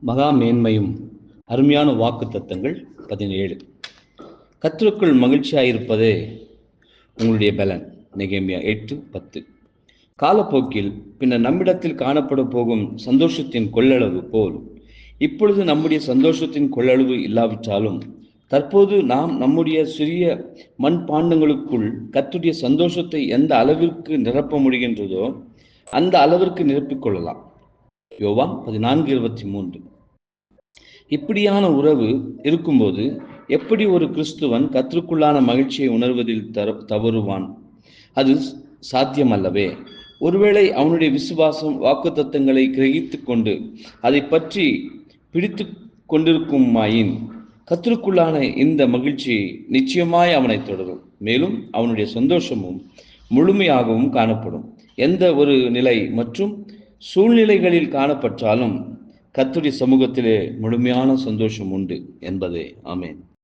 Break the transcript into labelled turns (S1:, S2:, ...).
S1: மகா மேன்மையும் அருமையான வாக்கு தத்தங்கள் 17. கர்த்தருக்குள் மகிழ்ச்சியாயிருப்பதே உங்களுடைய பலன். நெகேமியா 8:10. காலப்போக்கில் பின்னர் நம்மிடத்தில் காணப்பட போகும் சந்தோஷத்தின் கொள்ளளவு போல் இப்பொழுது நம்முடைய சந்தோஷத்தின் கொள்ளளவு இல்லாவிட்டாலும் தற்போது நாம் நம்முடைய சிறிய மண்பாண்டங்களுக்குள் கர்த்தருடைய சந்தோஷத்தை எந்த அளவிற்கு நிரப்ப முடிகின்றதோ அந்த அளவிற்கு நிரப்பிக்கொள்ளலாம். யோவான் 14:23. இப்படியான உறவு இருக்கும்போது எப்படி ஒரு கிறிஸ்துவன் கர்த்தருக்குள்ளான மகிழ்ச்சியை உணர்வதில் தவறுவான்? அது சாத்தியமல்லவே. ஒருவேளை அவனுடைய விசுவாசம் வாக்குத்தத்தங்களை கிரகித்து கொண்டு அதை பற்றி பிடித்து கொண்டிருக்குமாயின் கர்த்தருக்குள்ளான இந்த மகிழ்ச்சி நிச்சயமாய் அவனை தொடரும். மேலும் அவனுடைய சந்தோஷமும் முழுமையாகவும் காணப்படும். எந்த ஒரு நிலை மற்றும் சூழ்நிலைகளில் காணப்பட்டாலும் கர்த்தருடைய சமூகத்திலே முழுமையான சந்தோஷம் உண்டு என்பதே. ஆமென்.